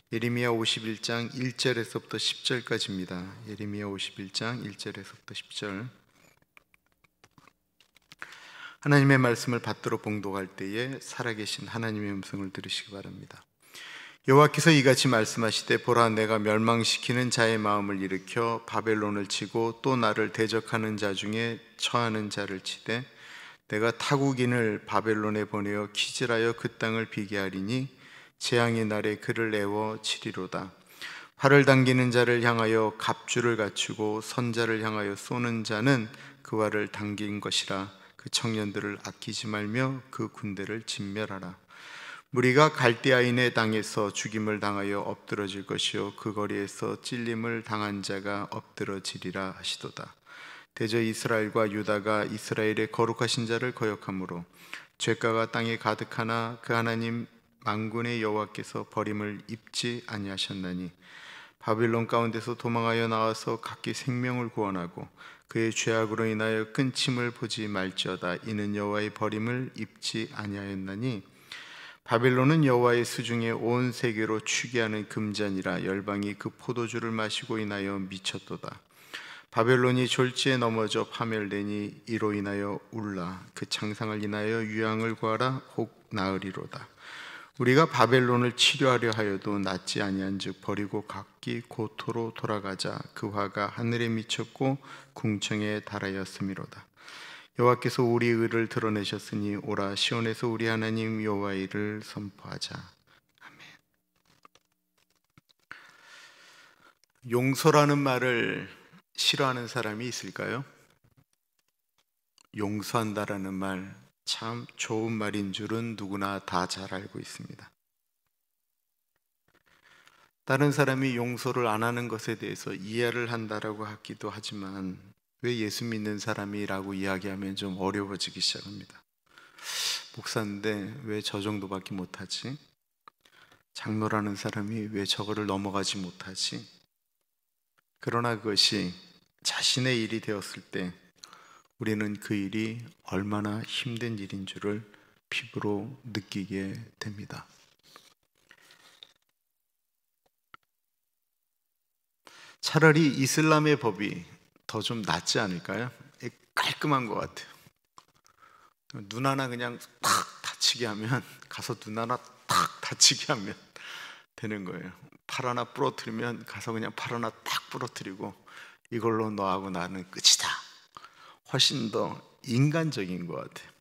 예레미야 51장 1절에서부터 10절까지입니다. 예레미야 51장 1절에서부터 10절. 하나님의 말씀을 받들어 봉독할 때에 살아계신 하나님의 음성을 들으시기 바랍니다. 여호와께서 이같이 말씀하시되, 보라, 내가 멸망시키는 자의 마음을 일으켜 바벨론을 치고 또 나를 대적하는 자 중에 처하는 자를 치되, 내가 타국인을 바벨론에 보내어 키질하여 그 땅을 비게 하리니 재앙의 날에 그를 내어 치리로다. 활을 당기는 자를 향하여 갑주를 갖추고 선자를 향하여 쏘는 자는 그 활을 당긴 것이라. 그 청년들을 아끼지 말며 그 군대를 진멸하라. 무리가 갈대아인의 땅에서 죽임을 당하여 엎드러질 것이요 그 거리에서 찔림을 당한 자가 엎드러지리라 하시도다. 대저 이스라엘과 유다가 이스라엘의 거룩하신 자를 거역함으로 죄가가 땅에 가득하나 그 하나님 만군의 여호와께서 버림을 입지 아니하셨나니, 바빌론 가운데서 도망하여 나와서 각기 생명을 구원하고 그의 죄악으로 인하여 끊침을 보지 말지어다. 이는 여호와의 버림을 입지 아니하였나니, 바빌론은 여호와의 수중에 온 세계로 취기하는 금잔이라. 열방이 그 포도주를 마시고 인하여 미쳤도다. 바벨론이 졸지에 넘어져 파멸되니 이로 인하여 울라. 그 창상을 인하여 유황을 구하라. 혹 나으리로다. 우리가 바벨론을 치료하려 하여도 낫지 아니한즉 버리고 각기 고토로 돌아가자. 그 화가 하늘에 미쳤고 궁청에 달하였음이로다. 여호와께서 우리 의를 드러내셨으니 오라, 시온에서 우리 하나님 여호와의 일을 선포하자. 아멘. 용서라는 말을 싫어하는 사람이 있을까요? 용서한다라는 말 참 좋은 말인 줄은 누구나 다 잘 알고 있습니다. 다른 사람이 용서를 안 하는 것에 대해서 이해를 한다라고 하기도 하지만, 왜 예수 믿는 사람이라고 이야기하면 좀 어려워지기 시작합니다. 목사인데 왜 저 정도밖에 못하지? 장로라는 사람이 왜 저거를 넘어가지 못하지? 그러나 그것이 자신의 일이 되었을 때 우리는 그 일이 얼마나 힘든 일인 줄을 피부로 느끼게 됩니다. 차라리 이슬람의 법이 더 좀 낫지 않을까요? 깔끔한 것 같아요. 눈 하나 그냥 탁 다치게 하면, 가서 눈 하나 탁 다치게 하면 되는 거예요. 팔 하나 부러뜨리면 가서 그냥 팔 하나 딱 부러뜨리고 이걸로 너하고 나는 끝이다. 훨씬 더 인간적인 것 같아요.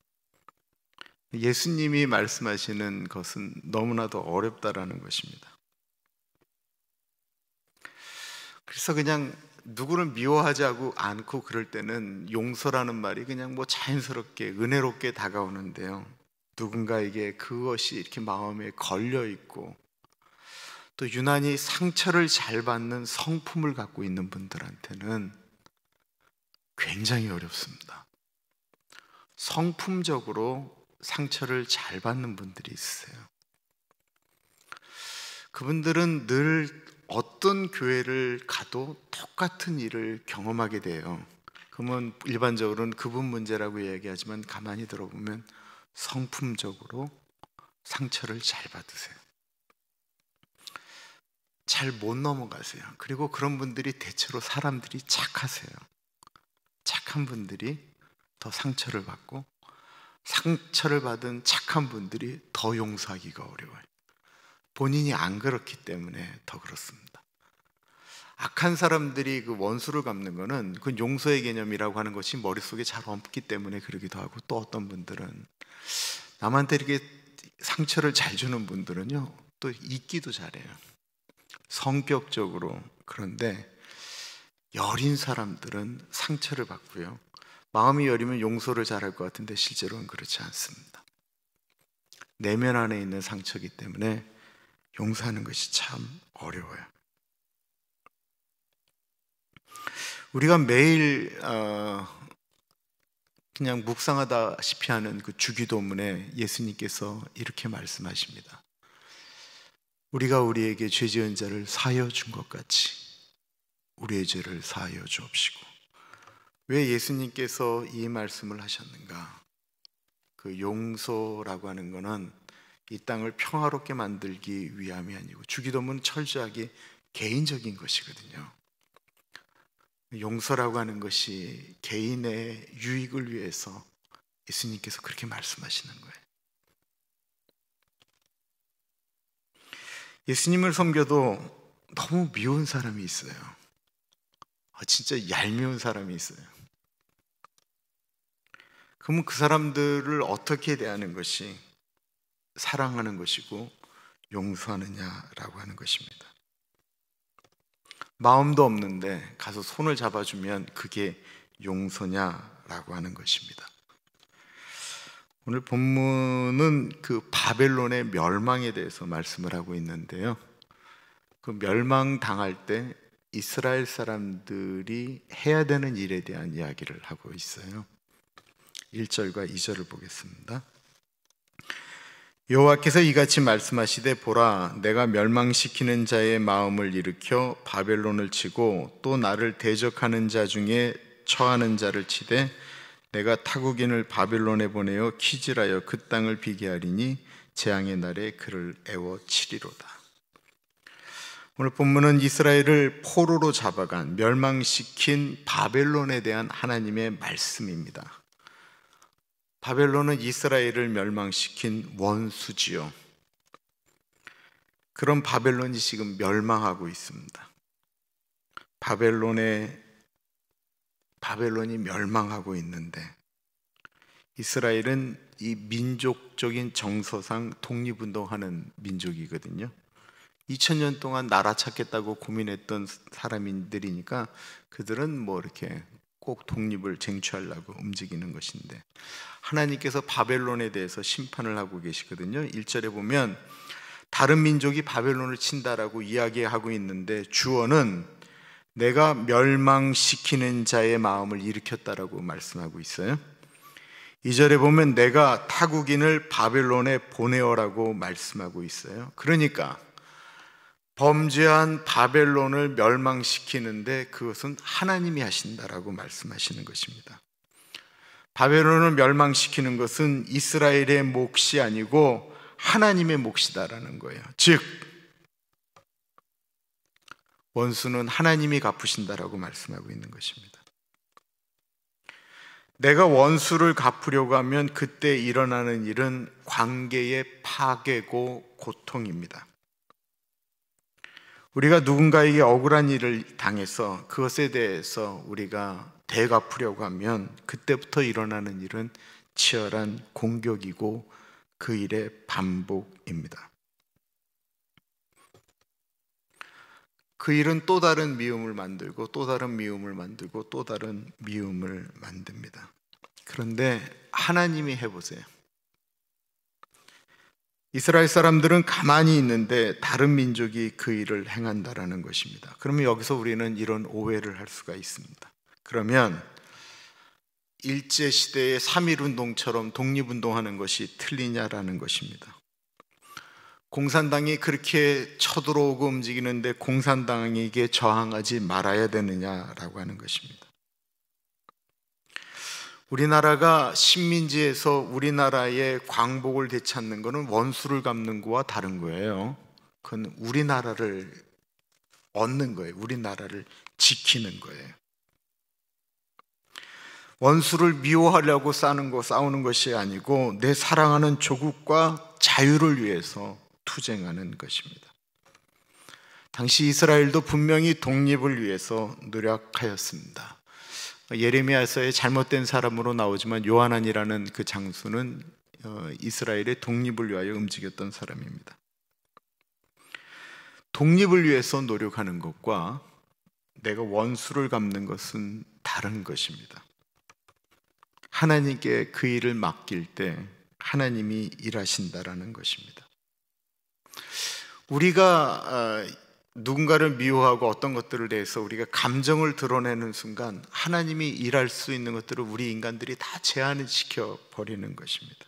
예수님이 말씀하시는 것은 너무나도 어렵다라는 것입니다. 그래서 그냥 누구를 미워하지 않고 그럴 때는 용서라는 말이 그냥 뭐 자연스럽게 은혜롭게 다가오는데요, 누군가에게 그것이 이렇게 마음에 걸려 있고 또 유난히 상처를 잘 받는 성품을 갖고 있는 분들한테는 굉장히 어렵습니다. 성품적으로 상처를 잘 받는 분들이 있으세요. 그분들은 늘 어떤 교회를 가도 똑같은 일을 경험하게 돼요. 그러면 일반적으로는 그분 문제라고 이야기하지만 가만히 들어보면 성품적으로 상처를 잘 받으세요. 잘 못 넘어가세요. 그리고 그런 분들이 대체로 사람들이 착하세요. 착한 분들이 더 상처를 받고, 상처를 받은 착한 분들이 더 용서하기가 어려워요. 본인이 안 그렇기 때문에 더 그렇습니다. 악한 사람들이 그 원수를 갚는 거는 그 용서의 개념이라고 하는 것이 머릿속에 잘 없기 때문에 그러기도 하고, 또 어떤 분들은 남한테 이렇게 상처를 잘 주는 분들은요, 또 잊기도 잘해요. 성격적으로. 그런데 여린 사람들은 상처를 받고요, 마음이 여리면 용서를 잘할 것 같은데 실제로는 그렇지 않습니다. 내면 안에 있는 상처이기 때문에 용서하는 것이 참 어려워요. 우리가 매일 그냥 묵상하다시피 하는 그 주기도문에 예수님께서 이렇게 말씀하십니다. 우리가 우리에게 죄 지은 자를 사하여 준 것 같이 우리의 죄를 사하여 주옵시고. 왜 예수님께서 이 말씀을 하셨는가? 그 용서라고 하는 것은 이 땅을 평화롭게 만들기 위함이 아니고, 주기도문은 철저하게 개인적인 것이거든요. 용서라고 하는 것이 개인의 유익을 위해서 예수님께서 그렇게 말씀하시는 거예요. 예수님을 섬겨도 너무 미운 사람이 있어요. 진짜 얄미운 사람이 있어요. 그러면 그 사람들을 어떻게 대하는 것이 사랑하는 것이고 용서하느냐라고 하는 것입니다. 마음도 없는데 가서 손을 잡아주면 그게 용서냐라고 하는 것입니다. 오늘 본문은 그 바벨론의 멸망에 대해서 말씀을 하고 있는데요, 그 멸망당할 때 이스라엘 사람들이 해야 되는 일에 대한 이야기를 하고 있어요. 1절과 2절을 보겠습니다. 여호와께서 이같이 말씀하시되 보라, 내가 멸망시키는 자의 마음을 일으켜 바벨론을 치고 또 나를 대적하는 자 중에 처하는 자를 치되 내가 타국인을 바벨론에 보내어 키질하여 그 땅을 비게 하리니 재앙의 날에 그를 애워치리로다. 오늘 본문은 이스라엘을 포로로 잡아간, 멸망시킨 바벨론에 대한 하나님의 말씀입니다. 바벨론은 이스라엘을 멸망시킨 원수지요. 그런 바벨론이 지금 멸망하고 있습니다. 바벨론이 멸망하고 있는데 이스라엘은 이 민족적인 정서상 독립운동하는 민족이거든요. 2000년 동안 나라 찾겠다고 고민했던 사람들이니까 그들은 뭐 이렇게 꼭 독립을 쟁취하려고 움직이는 것인데, 하나님께서 바벨론에 대해서 심판을 하고 계시거든요. 1절에 보면 다른 민족이 바벨론을 친다라고 이야기하고 있는데 주어는 내가 멸망시키는 자의 마음을 일으켰다라고 말씀하고 있어요. 2절에 보면 내가 타국인을 바벨론에 보내어라고 말씀하고 있어요. 그러니까 범죄한 바벨론을 멸망시키는데 그것은 하나님이 하신다라고 말씀하시는 것입니다. 바벨론을 멸망시키는 것은 이스라엘의 몫이 아니고 하나님의 몫이다라는 거예요. 즉 원수는 하나님이 갚으신다라고 말씀하고 있는 것입니다. 내가 원수를 갚으려고 하면 그때 일어나는 일은 관계의 파괴고 고통입니다. 우리가 누군가에게 억울한 일을 당해서 그것에 대해서 우리가 되갚으려고 하면 그때부터 일어나는 일은 치열한 공격이고 그 일의 반복입니다. 그 일은 또 다른 미움을 만들고 또 다른 미움을 만들고 또 다른 미움을 만듭니다. 그런데 하나님이 해보세요. 이스라엘 사람들은 가만히 있는데 다른 민족이 그 일을 행한다라는 것입니다. 그러면 여기서 우리는 이런 오해를 할 수가 있습니다. 그러면 일제시대의 3.1운동처럼 독립운동하는 것이 틀리냐라는 것입니다. 공산당이 그렇게 쳐들어오고 움직이는데 공산당에게 저항하지 말아야 되느냐라고 하는 것입니다. 우리나라가 식민지에서 우리나라의 광복을 되찾는 것은 원수를 갚는 거와 다른 거예요. 그건 우리나라를 얻는 거예요. 우리나라를 지키는 거예요. 원수를 미워하려고 싸우는 것이 아니고 내 사랑하는 조국과 자유를 위해서 투쟁하는 것입니다. 당시 이스라엘도 분명히 독립을 위해서 노력하였습니다. 예레미야서의 잘못된 사람으로 나오지만 요하난이라는 그 장수는 이스라엘의 독립을 위하여 움직였던 사람입니다. 독립을 위해서 노력하는 것과 내가 원수를 갚는 것은 다른 것입니다. 하나님께 그 일을 맡길 때 하나님이 일하신다라는 것입니다. 우리가 누군가를 미워하고 어떤 것들을 대해서 우리가 감정을 드러내는 순간 하나님이 일할 수 있는 것들을 우리 인간들이 다 제한을 시켜 버리는 것입니다.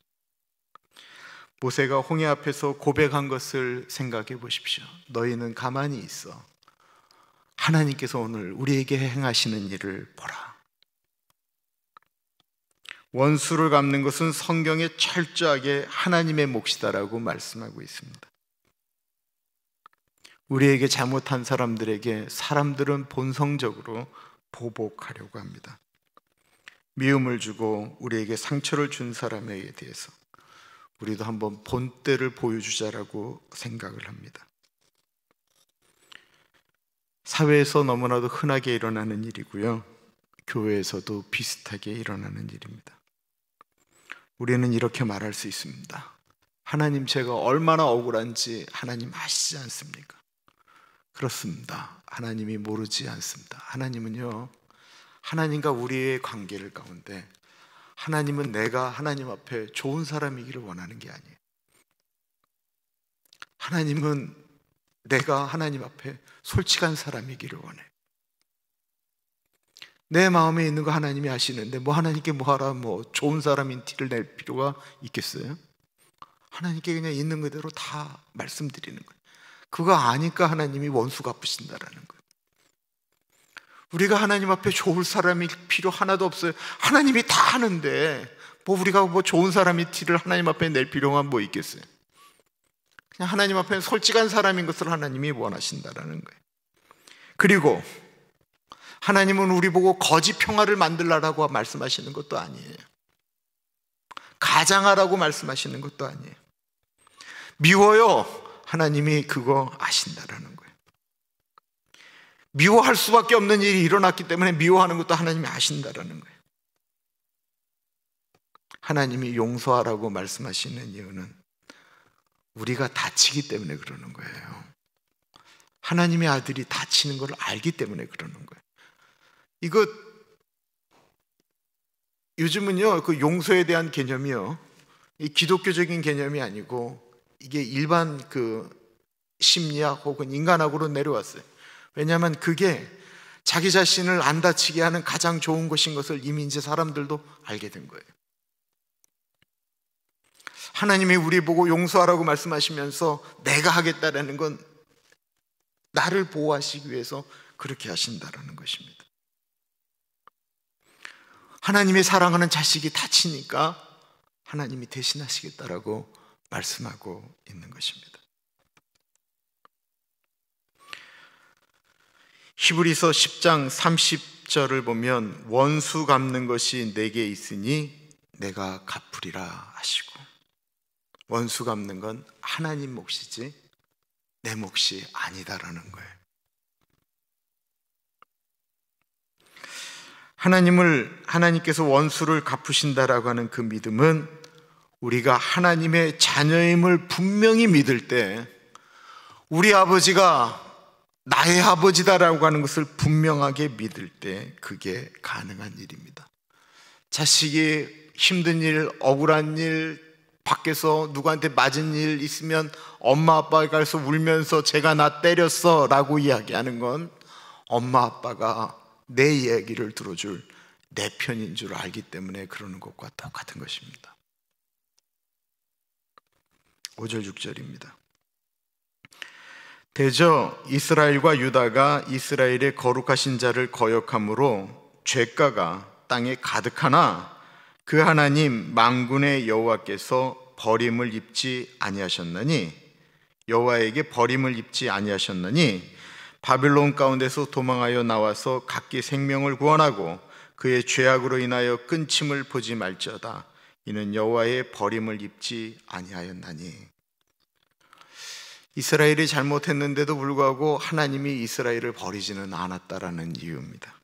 모세가 홍해 앞에서 고백한 것을 생각해 보십시오. 너희는 가만히 있어. 하나님께서 오늘 우리에게 행하시는 일을 보라. 원수를 갚는 것은 성경에 철저하게 하나님의 몫이다라고 말씀하고 있습니다. 우리에게 잘못한 사람들에게 사람들은 본성적으로 보복하려고 합니다. 미움을 주고 우리에게 상처를 준 사람에 대해서 우리도 한번 본때를 보여주자라고 생각을 합니다. 사회에서 너무나도 흔하게 일어나는 일이고요, 교회에서도 비슷하게 일어나는 일입니다. 우리는 이렇게 말할 수 있습니다. 하나님, 제가 얼마나 억울한지 하나님 아시지 않습니까? 그렇습니다. 하나님이 모르지 않습니다. 하나님은요, 하나님과 우리의 관계를 가운데 하나님은 내가 하나님 앞에 좋은 사람이기를 원하는 게 아니에요. 하나님은 내가 하나님 앞에 솔직한 사람이기를 원해요. 내 마음에 있는 거 하나님이 아시는데 하나님께 뭐하라 좋은 사람인 티를 낼 필요가 있겠어요? 하나님께 그냥 있는 그대로 다 말씀드리는 거예요. 그거 아니까 하나님이 원수 갚으신다라는 거예요. 우리가 하나님 앞에 좋을 사람이 필요 하나도 없어요. 하나님이 다 하는데 우리가 좋은 사람이 티를 하나님 앞에 낼 필요가 있겠어요? 그냥 하나님 앞에 솔직한 사람인 것을 하나님이 원하신다라는 거예요. 그리고 하나님은 우리 보고 거짓 평화를 만들라라고 말씀하시는 것도 아니에요. 가장하라고 말씀하시는 것도 아니에요. 미워요. 하나님이 그거 아신다라는 거예요. 미워할 수밖에 없는 일이 일어났기 때문에 미워하는 것도 하나님이 아신다라는 거예요. 하나님이 용서하라고 말씀하시는 이유는 우리가 다치기 때문에 그러는 거예요. 하나님의 아들이 다치는 걸 알기 때문에 그러는 거예요. 이거 요즘은요, 그 용서에 대한 개념이요, 이 기독교적인 개념이 아니고 이게 일반 그 심리학 혹은 인간학으로 내려왔어요. 왜냐하면 그게 자기 자신을 안 다치게 하는 가장 좋은 것인 것을 이미 이제 사람들도 알게 된 거예요. 하나님이 우리 보고 용서하라고 말씀하시면서 내가 하겠다라는 건 나를 보호하시기 위해서 그렇게 하신다라는 것입니다. 하나님의 사랑하는 자식이 다치니까 하나님이 대신하시겠다라고 말씀하고 있는 것입니다. 히브리서 10장 30절을 보면 원수 갚는 것이 내게 있으니 내가 갚으리라 하시고, 원수 갚는 건 하나님 몫이지 내 몫이 아니다라는 거예요. 하나님께서 원수를 갚으신다라고 하는 그 믿음은 우리가 하나님의 자녀임을 분명히 믿을 때, 우리 아버지가 나의 아버지다라고 하는 것을 분명하게 믿을 때 그게 가능한 일입니다. 자식이 힘든 일, 억울한 일, 밖에서 누구한테 맞은 일 있으면 엄마 아빠가 가서 울면서 제가 나 때렸어 라고 이야기하는 건 엄마 아빠가 내 이야기를 들어줄 내 편인 줄 알기 때문에 그러는 것과 똑같은 것입니다. 5절 6절입니다. 대저 이스라엘과 유다가 이스라엘의 거룩하신 자를 거역함으로 죄가가 땅에 가득하나 그 하나님 만군의 여호와께서 버림을 입지 아니하셨나니, 여호와에게 버림을 입지 아니하셨나니 바빌론 가운데서 도망하여 나와서 각기 생명을 구원하고 그의 죄악으로 인하여 끊침을 보지 말지어다. 이는 여호와의 버림을 입지 아니하였나니. 이스라엘이 잘못했는데도 불구하고 하나님이 이스라엘을 버리지는 않았다라는 이유입니다.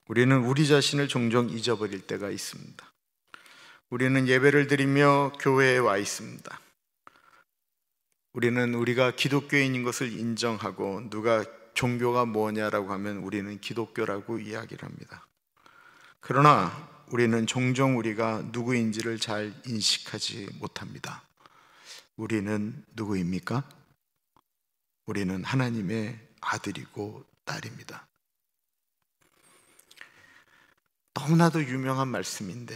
우리는 우리 자신을 종종 잊어버릴 때가 있습니다. 우리는 예배를 드리며 교회에 와 있습니다. 우리는 우리가 기독교인인 것을 인정하고 누가 종교가 뭐냐라고 하면 우리는 기독교라고 이야기를 합니다. 그러나 우리는 종종 우리가 누구인지를 잘 인식하지 못합니다. 우리는 누구입니까? 우리는 하나님의 아들이고 딸입니다. 너무나도 유명한 말씀인데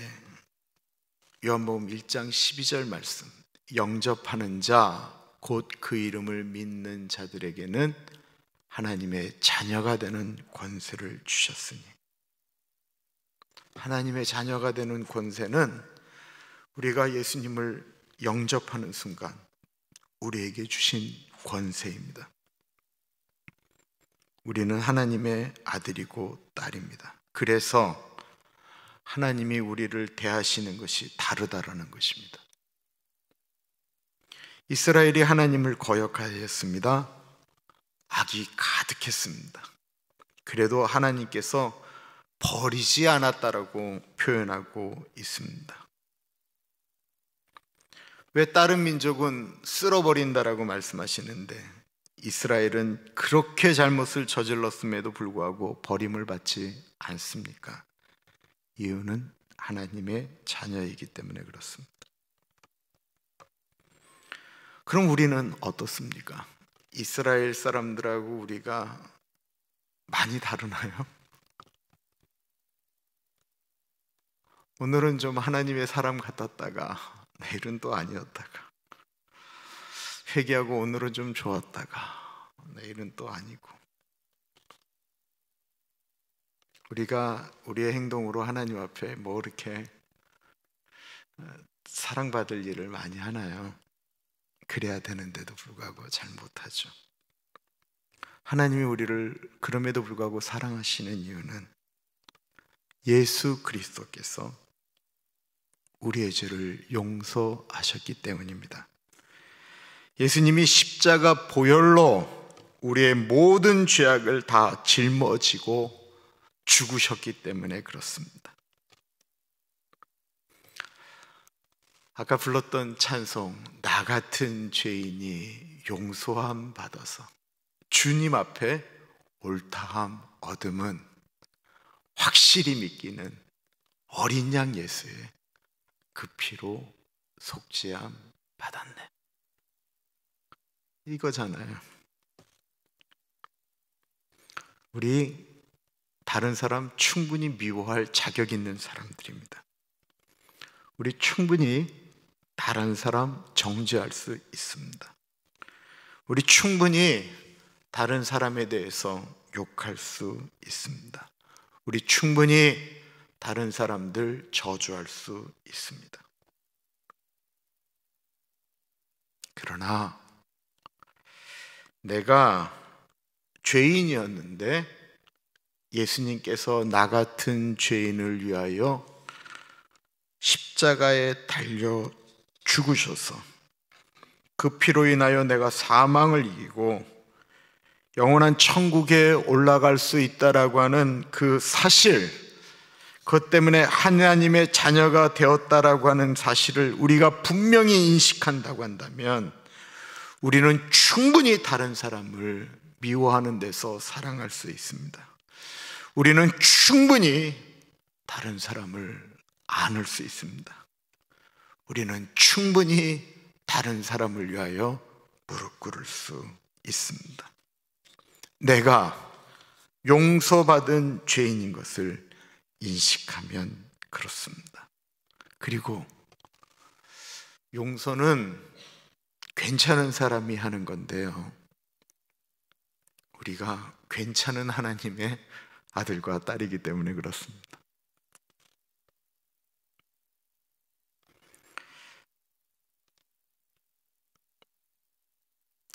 요한복음 1장 12절 말씀, 영접하는 자 곧 그 이름을 믿는 자들에게는 하나님의 자녀가 되는 권세를 주셨으니. 하나님의 자녀가 되는 권세는 우리가 예수님을 영접하는 순간 우리에게 주신 권세입니다. 우리는 하나님의 아들이고 딸입니다. 그래서 하나님이 우리를 대하시는 것이 다르다라는 것입니다. 이스라엘이 하나님을 거역하였습니다. 악이 가득했습니다. 그래도 하나님께서 버리지 않았다라고 표현하고 있습니다. 왜 다른 민족은 쓸어버린다라고 말씀하시는데 이스라엘은 그렇게 잘못을 저질렀음에도 불구하고 버림을 받지 않습니까? 이유는 하나님의 자녀이기 때문에 그렇습니다. 그럼 우리는 어떻습니까? 이스라엘 사람들하고 우리가 많이 다르나요? 오늘은 좀 하나님의 사람 같았다가 내일은 또 아니었다가, 회개하고 오늘은 좀 좋았다가 내일은 또 아니고, 우리가 우리의 행동으로 하나님 앞에 뭐 이렇게 사랑받을 일을 많이 하나요? 그래야 되는데도 불구하고 잘 못하죠. 하나님이 우리를 그럼에도 불구하고 사랑하시는 이유는 예수 그리스도께서 우리의 죄를 용서하셨기 때문입니다. 예수님이 십자가 보혈로 우리의 모든 죄악을 다 짊어지고 죽으셨기 때문에 그렇습니다. 아까 불렀던 찬송, 나 같은 죄인이 용서함 받아서 주님 앞에 옳다함 얻음은 확실히 믿기는 어린 양 예수의 그 피로 속죄함 받았네, 이거잖아요. 우리 다른 사람 충분히 미워할 자격 있는 사람들입니다. 우리 충분히 다른 사람 정죄할 수 있습니다. 우리 충분히 다른 사람에 대해서 욕할 수 있습니다. 우리 충분히 다른 사람들 저주할 수 있습니다. 그러나 내가 죄인이었는데 예수님께서 나 같은 죄인을 위하여 십자가에 달려 죽으셔서 그 피로 인하여 내가 사망을 이기고 영원한 천국에 올라갈 수 있다라고 하는 그 사실, 그것 때문에 하나님의 자녀가 되었다라고 하는 사실을 우리가 분명히 인식한다고 한다면 우리는 충분히 다른 사람을 미워하는 데서 사랑할 수 있습니다. 우리는 충분히 다른 사람을 안을 수 있습니다. 우리는 충분히 다른 사람을 위하여 무릎 꿇을 수 있습니다. 내가 용서받은 죄인인 것을 인식하면 그렇습니다. 그리고 용서는 괜찮은 사람이 하는 건데요, 우리가 괜찮은 하나님의 아들과 딸이기 때문에 그렇습니다.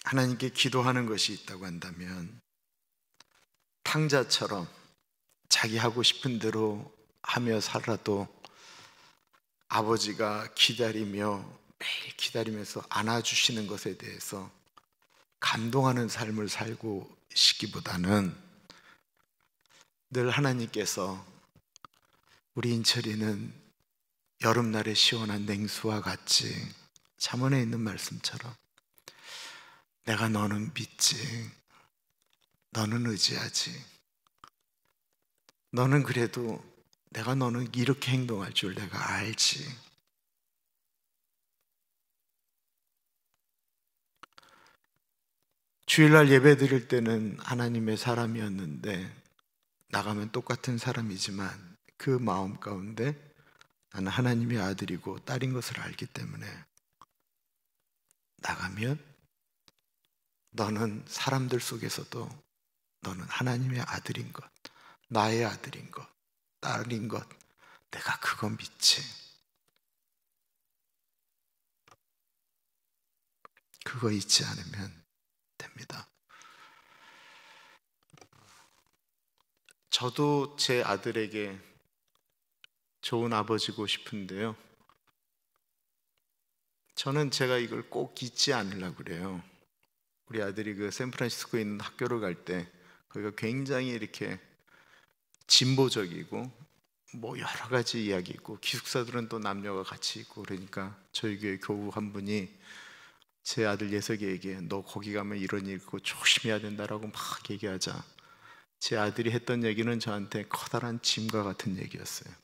하나님께 기도하는 것이 있다고 한다면 탕자처럼 자기 하고 싶은 대로 하며 살아도 아버지가 기다리며 매일 기다리면서 안아주시는 것에 대해서 감동하는 삶을 살고 싶기보다는 늘 하나님께서 우리 인철이는 여름날의 시원한 냉수와 같이, 잠언에 있는 말씀처럼 내가 너는 믿지, 너는 의지하지, 너는 그래도 내가 너는 이렇게 행동할 줄 내가 알지. 주일날 예배 드릴 때는 하나님의 사람이었는데 나가면 똑같은 사람이지만 그 마음 가운데 나는 하나님의 아들이고 딸인 것을 알기 때문에 나가면 너는 사람들 속에서도 너는 하나님의 아들인 것, 나의 아들인 것, 딸인 것, 내가 그거 믿지. 그거 잊지 않으면 됩니다. 저도 제 아들에게 좋은 아버지고 싶은데요, 저는 제가 이걸 꼭 잊지 않으려고 그래요. 우리 아들이 그 샌프란시스코에 있는 학교를 갈 때 거기가 굉장히 이렇게 진보적이고 뭐 여러 가지 이야기 있고 기숙사들은 또 남녀가 같이 있고 그러니까 저희 교회 교우 한 분이 제 아들 예석이에게 너 거기 가면 이런 일 있고 조심해야 된다라고 막 얘기하자 제 아들이 했던 얘기는 저한테 커다란 짐과 같은 얘기였어요.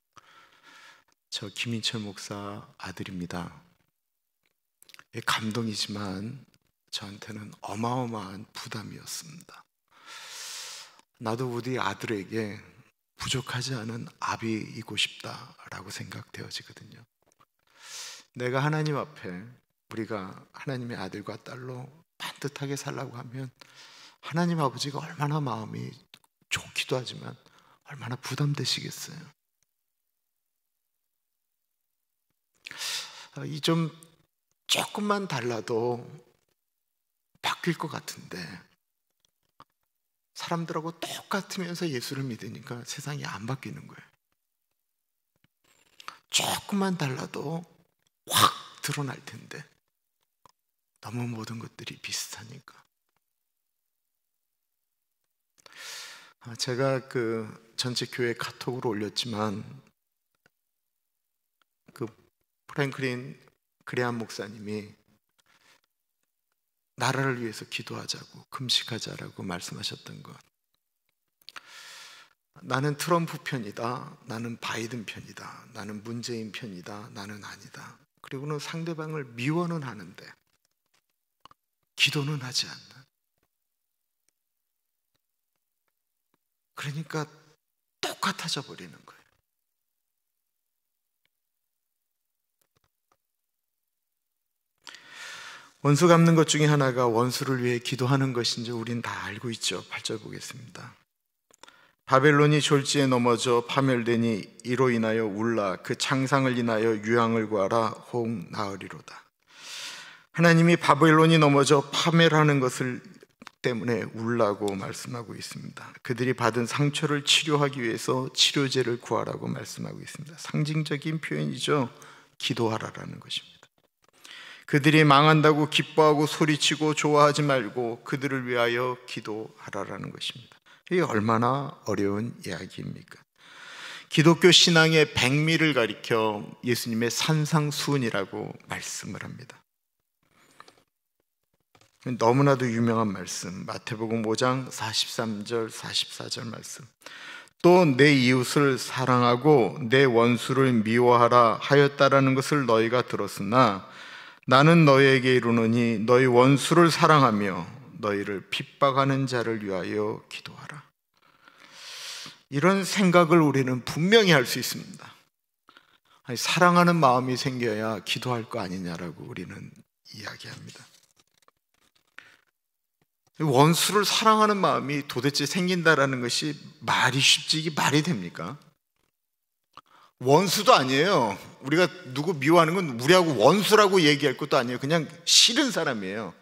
저 김인철 목사 아들입니다. 감동이지만 저한테는 어마어마한 부담이었습니다. 나도 우리 아들에게 부족하지 않은 아비이고 싶다라고 생각되어지거든요. 내가 하나님 앞에 우리가 하나님의 아들과 딸로 반듯하게 살라고 하면 하나님 아버지가 얼마나 마음이 좋기도 하지만 얼마나 부담되시겠어요. 이 좀 조금만 달라도 바뀔 것 같은데 사람들하고 똑같으면서 예수를 믿으니까 세상이 안 바뀌는 거예요. 조금만 달라도 확 드러날 텐데 너무 모든 것들이 비슷하니까. 제가 그 전체 교회 카톡으로 올렸지만 그 프랭클린 그레함 목사님이 나라를 위해서 기도하자고 금식하자라고 말씀하셨던 것, 나는 트럼프 편이다, 나는 바이든 편이다, 나는 문재인 편이다, 나는 아니다. 그리고는 상대방을 미워는 하는데 기도는 하지 않는, 그러니까 똑같아져 버리는 거예요. 원수 갚는 것 중에 하나가 원수를 위해 기도하는 것인지 우린 다 알고 있죠. 8절 보겠습니다. 바벨론이 졸지에 넘어져 파멸되니 이로 인하여 울라. 그 창상을 인하여 유황을 구하라. 혹 나으리로다. 하나님이 바벨론이 넘어져 파멸하는 것을 때문에 울라고 말씀하고 있습니다. 그들이 받은 상처를 치료하기 위해서 치료제를 구하라고 말씀하고 있습니다. 상징적인 표현이죠. 기도하라라는 것입니다. 그들이 망한다고 기뻐하고 소리치고 좋아하지 말고 그들을 위하여 기도하라라는 것입니다. 이게 얼마나 어려운 이야기입니까? 기독교 신앙의 백미를 가리켜 예수님의 산상수훈이라고 말씀을 합니다. 너무나도 유명한 말씀, 마태복음 5장 43절 44절 말씀. 또 내 이웃을 사랑하고 내 원수를 미워하라 하였다라는 것을 너희가 들었으나 나는 너희에게 이르노니 너희 원수를 사랑하며 너희를 핍박하는 자를 위하여 기도하라. 이런 생각을 우리는 분명히 할 수 있습니다. 아니, 사랑하는 마음이 생겨야 기도할 거 아니냐라고 우리는 이야기합니다. 원수를 사랑하는 마음이 도대체 생긴다라는 것이 말이 쉽지, 이게 말이 됩니까? 원수도 아니에요. 우리가 누구 미워하는 건 우리하고 원수라고 얘기할 것도 아니에요. 그냥 싫은 사람이에요.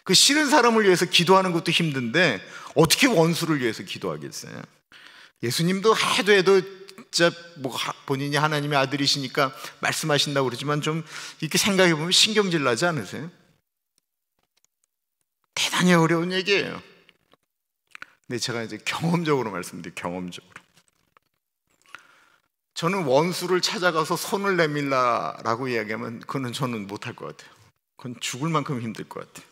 그 싫은 사람을 위해서 기도하는 것도 힘든데 어떻게 원수를 위해서 기도하겠어요? 예수님도 해도 진짜 뭐 본인이 하나님의 아들이시니까 말씀하신다고 그러지만 좀 이렇게 생각해 보면 신경질 나지 않으세요? 대단히 어려운 얘기예요. 근데 제가 이제 경험적으로 말씀드릴게요. 경험적으로. 저는 원수를 찾아가서 손을 내밀라라고 이야기하면 그건 저는 못할 것 같아요. 그건 죽을 만큼 힘들 것 같아요.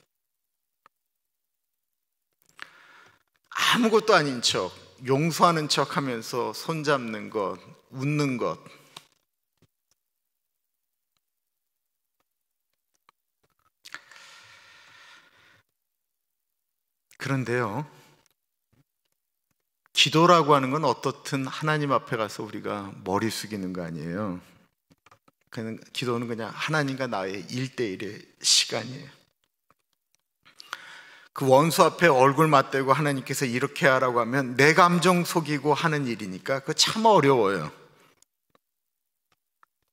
아무것도 아닌 척, 용서하는 척 하면서 손잡는 것, 웃는 것, 그런데요, 기도라고 하는 건 어떻든 하나님 앞에 가서 우리가 머리 숙이는 거 아니에요. 기도는 그냥 하나님과 나의 1대1의 시간이에요. 그 원수 앞에 얼굴 맞대고 하나님께서 이렇게 하라고 하면 내 감정 속이고 하는 일이니까 그거 참 어려워요.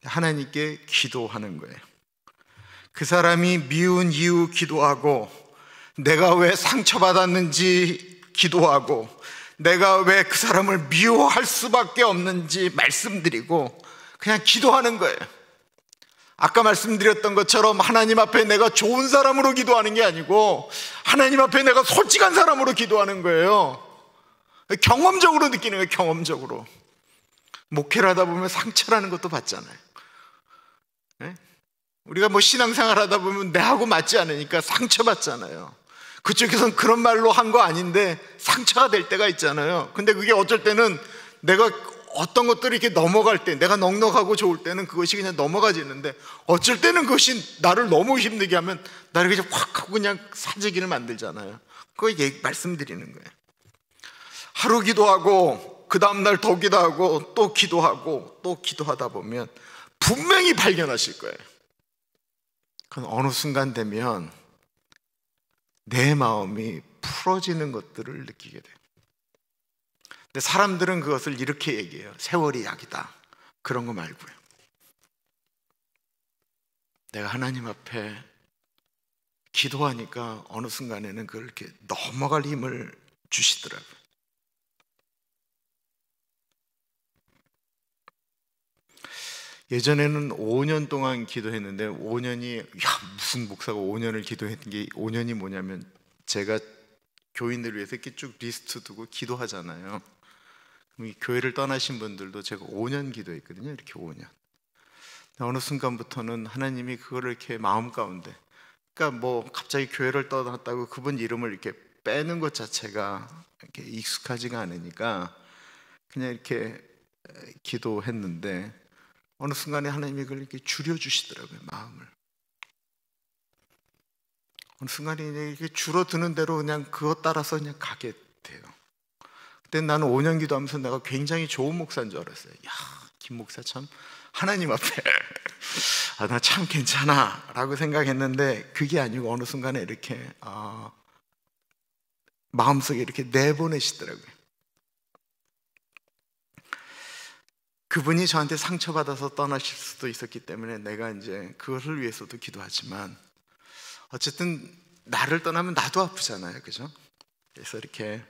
하나님께 기도하는 거예요. 그 사람이 미운 이유 기도하고, 내가 왜 상처받았는지 기도하고, 내가 왜 그 사람을 미워할 수밖에 없는지 말씀드리고 그냥 기도하는 거예요. 아까 말씀드렸던 것처럼 하나님 앞에 내가 좋은 사람으로 기도하는 게 아니고 하나님 앞에 내가 솔직한 사람으로 기도하는 거예요. 경험적으로 느끼는 거예요. 경험적으로. 목회를 하다 보면 상처라는 것도 받잖아요. 네? 우리가 뭐 신앙생활 하다 보면 내하고 맞지 않으니까 상처받잖아요. 그쪽에서는 그런 말로 한 거 아닌데 상처가 될 때가 있잖아요. 근데 그게 어쩔 때는 내가 어떤 것들이 이렇게 넘어갈 때, 내가 넉넉하고 좋을 때는 그것이 그냥 넘어가지는데, 어쩔 때는 그것이 나를 너무 힘들게 하면 나를 그냥 확 하고 그냥 사재기를 만들잖아요. 그거 말씀드리는 거예요. 하루 기도하고 그 다음날 더 기도하고 또 기도하고 또 기도하다 보면 분명히 발견하실 거예요. 그건 어느 순간 되면 내 마음이 풀어지는 것들을 느끼게 돼요. 근데 사람들은 그것을 이렇게 얘기해요. 세월이 약이다. 그런 거 말고요. 내가 하나님 앞에 기도하니까 어느 순간에는 그걸 이렇게 넘어갈 힘을 주시더라고요. 예전에는 5년 동안 기도했는데 5년이, 무슨 목사가 5년을 기도했던 게, 5년이 뭐냐면 제가 교인들을 위해서 이렇게 쭉 리스트 두고 기도하잖아요. 그럼 이 교회를 떠나신 분들도 제가 5년 기도했거든요. 이렇게 5년. 어느 순간부터는 하나님이 그거를 이렇게 마음 가운데, 그러니까 뭐 갑자기 교회를 떠났다고 그분 이름을 이렇게 빼는 것 자체가 이렇게 익숙하지가 않으니까 그냥 이렇게 기도했는데, 어느 순간에 하나님이 그걸 이렇게 줄여주시더라고요, 마음을. 어느 순간에 이렇게 줄어드는 대로 그냥 그것 따라서 그냥 가게 돼요. 그때 나는 5년 기도하면서 내가 굉장히 좋은 목사인 줄 알았어요. 야, 김 목사 참 하나님 앞에 나 참 괜찮아 라고 생각했는데, 그게 아니고 어느 순간에 이렇게 마음속에 이렇게 내보내시더라고요. 그분이 저한테 상처받아서 떠나실 수도 있었기 때문에 내가 이제 그것을 위해서도 기도하지만, 어쨌든 나를 떠나면 나도 아프잖아요, 그죠? 그래서 이렇게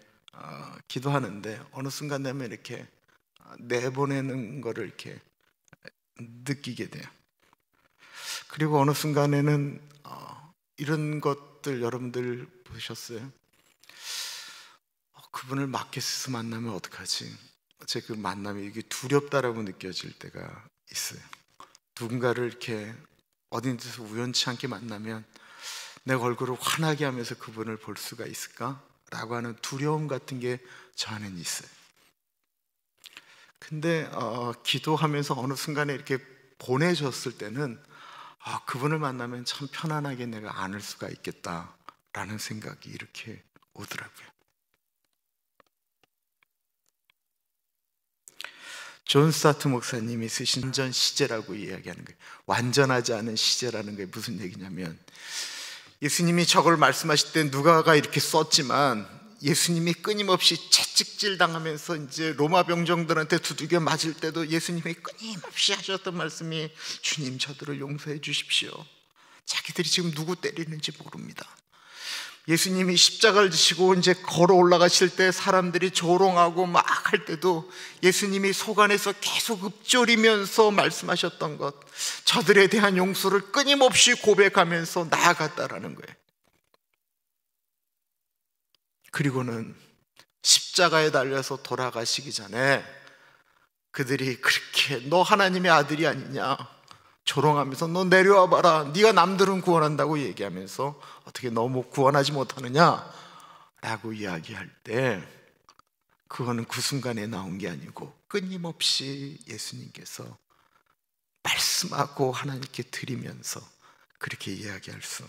기도하는데 어느 순간 되면 이렇게 내보내는 거를 이렇게 느끼게 돼요. 그리고 어느 순간에는 이런 것들 여러분들 보셨어요? 그분을 마켓에서 만나면 어떡하지? 제 그 만남이 이게 두렵다라고 느껴질 때가 있어요. 누군가를 이렇게 어딘 데서 우연치 않게 만나면 내 얼굴을 환하게 하면서 그분을 볼 수가 있을까? 라고 하는 두려움 같은 게 저 안에는 있어요. 근데 기도하면서 어느 순간에 이렇게 보내줬을 때는 그분을 만나면 참 편안하게 내가 안을 수가 있겠다라는 생각이 이렇게 오더라고요. 존 스타트 목사님이 쓰신 완전 시제라고 이야기하는 거예요. 완전하지 않은 시제라는 게 무슨 얘기냐면, 예수님이 저걸 말씀하실 때 누가가 이렇게 썼지만 예수님이 끊임없이 채찍질 당하면서 이제 로마 병정들한테 두들겨 맞을 때도 예수님이 끊임없이 하셨던 말씀이, 주님 저들을 용서해 주십시오. 자기들이 지금 누구 때리는지 모릅니다. 예수님이 십자가를 지시고 이제 걸어 올라가실 때 사람들이 조롱하고 막 할 때도 예수님이 속 안에서 계속 읊조리면서 말씀하셨던 것, 저들에 대한 용서를 끊임없이 고백하면서 나아갔다라는 거예요. 그리고는 십자가에 달려서 돌아가시기 전에 그들이 그렇게 너 하나님의 아들이 아니냐 조롱하면서, 너 내려와 봐라, 네가 남들은 구원한다고 얘기하면서 어떻게 너무 구원하지 못하느냐 라고 이야기할 때, 그거는 그 순간에 나온 게 아니고 끊임없이 예수님께서 말씀하고 하나님께 드리면서 그렇게 이야기할 수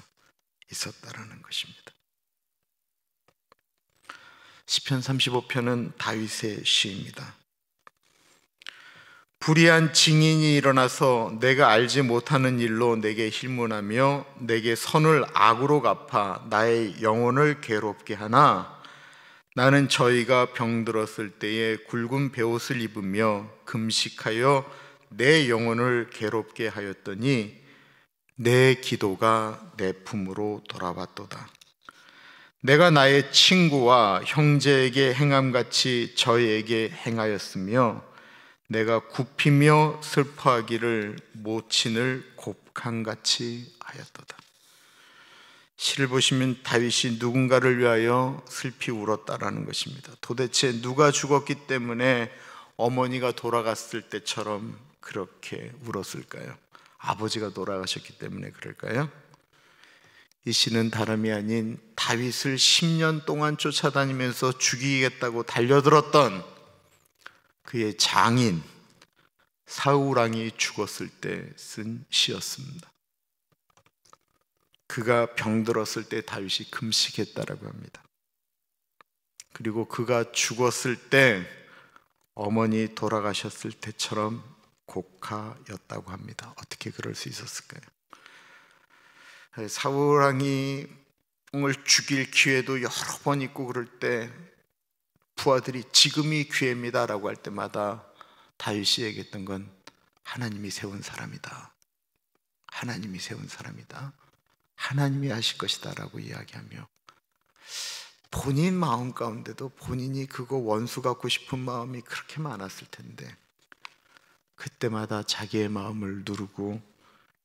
있었다라는 것입니다. 시편 35편은 다윗의 시입니다. 불의한 증인이 일어나서 내가 알지 못하는 일로 내게 힐문하며 내게 선을 악으로 갚아 나의 영혼을 괴롭게 하나, 나는 저희가 병들었을 때에 굵은 베옷을 입으며 금식하여 내 영혼을 괴롭게 하였더니 내 기도가 내 품으로 돌아왔도다. 내가 나의 친구와 형제에게 행함같이 저에게 행하였으며 내가 굽히며 슬퍼하기를 모친을 곱함같이 하였도다. 시를 보시면 다윗이 누군가를 위하여 슬피 울었다라는 것입니다. 도대체 누가 죽었기 때문에 어머니가 돌아갔을 때처럼 그렇게 울었을까요? 아버지가 돌아가셨기 때문에 그럴까요? 이 시는 다름이 아닌 다윗을 10년 동안 쫓아다니면서 죽이겠다고 달려들었던 그의 장인 사울 왕이 죽었을 때 쓴 시였습니다. 그가 병들었을 때 다윗이 금식했다라고 합니다. 그리고 그가 죽었을 때 어머니 돌아가셨을 때처럼 곡하였다고 합니다. 어떻게 그럴 수 있었을까요? 사울 왕이 을 죽일 기회도 여러 번 있고 그럴 때 부하들이 지금이 기회입니다라고 할 때마다 다윗이 얘기했던 건 하나님이 세운 사람이다. 하나님이 세운 사람이다. 하나님이 하실 것이다 라고 이야기하며 본인 마음 가운데도 본인이 그거 원수 갖고 싶은 마음이 그렇게 많았을 텐데 그때마다 자기의 마음을 누르고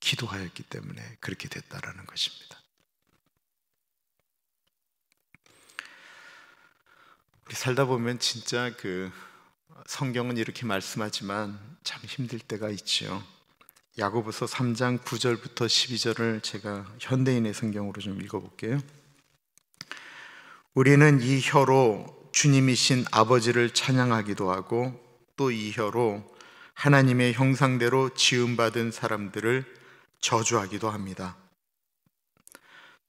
기도하였기 때문에 그렇게 됐다라는 것입니다. 우리 살다 보면 진짜 성경은 이렇게 말씀하지만 참 힘들 때가 있죠. 야고보서 3장 9절부터 12절을 제가 현대인의 성경으로 좀 읽어볼게요. 우리는 이 혀로 주님이신 아버지를 찬양하기도 하고 또 이 혀로 하나님의 형상대로 지음받은 사람들을 저주하기도 합니다.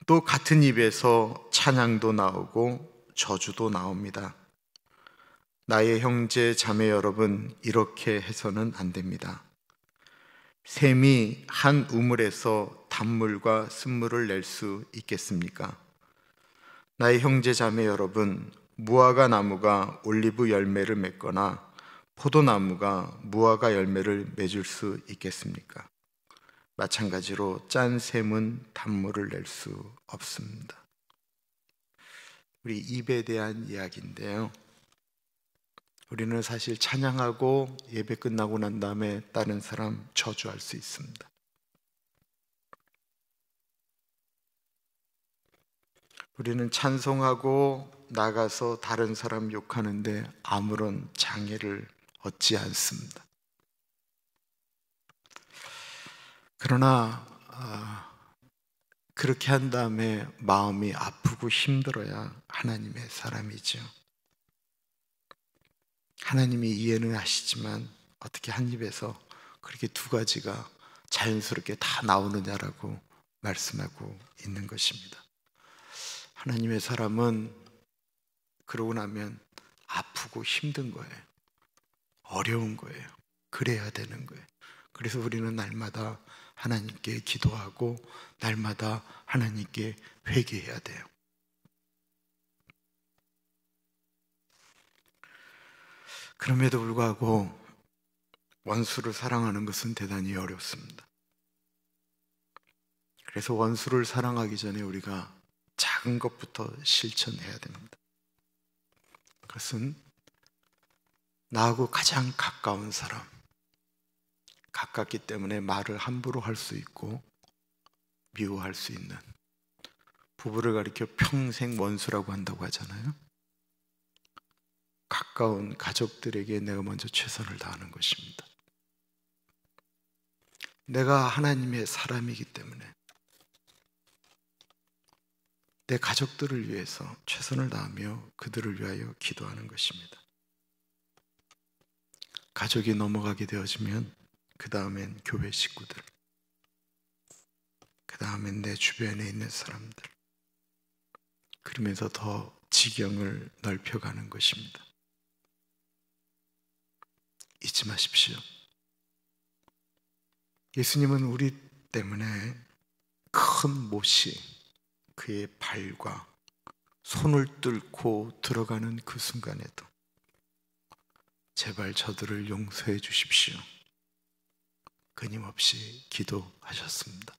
또 같은 입에서 찬양도 나오고 저주도 나옵니다. 나의 형제 자매 여러분, 이렇게 해서는 안 됩니다. 샘이 한 우물에서 단물과 쓴물을 낼 수 있겠습니까? 나의 형제 자매 여러분, 무화과 나무가 올리브 열매를 맺거나 포도나무가 무화과 열매를 맺을 수 있겠습니까? 마찬가지로 짠 샘은 단물을 낼 수 없습니다. 우리 입에 대한 이야기인데요. 우리는 사실 찬양하고 예배 끝나고 난 다음에 다른 사람 저주할 수 있습니다. 우리는 찬송하고 나가서 다른 사람 욕하는데 아무런 장애를 얻지 않습니다. 그러나 그렇게 한 다음에 마음이 아프고 힘들어야 하나님의 사람이죠. 하나님이 이해는 하시지만 어떻게 한 입에서 그렇게 두 가지가 자연스럽게 다 나오느냐라고 말씀하고 있는 것입니다. 하나님의 사람은 그러고 나면 아프고 힘든 거예요. 어려운 거예요. 그래야 되는 거예요. 그래서 우리는 날마다 하나님께 기도하고 날마다 하나님께 회개해야 돼요. 그럼에도 불구하고 원수를 사랑하는 것은 대단히 어렵습니다. 그래서 원수를 사랑하기 전에 우리가 작은 것부터 실천해야 됩니다. 그것은 나하고 가장 가까운 사람, 가깝기 때문에 말을 함부로 할 수 있고 미워할 수 있는, 부부를 가리켜 평생 원수라고 한다고 하잖아요. 가까운 가족들에게 내가 먼저 최선을 다하는 것입니다. 내가 하나님의 사람이기 때문에 내 가족들을 위해서 최선을 다하며 그들을 위하여 기도하는 것입니다. 가족이 넘어가게 되어지면 그 다음엔 교회 식구들, 그 다음엔 내 주변에 있는 사람들, 그러면서 더 지경을 넓혀가는 것입니다. 잊지 마십시오. 예수님은 우리 때문에 큰 못이 그의 발과 손을 뚫고 들어가는 그 순간에도 제발 저들을 용서해 주십시오, 끊임없이 기도하셨습니다.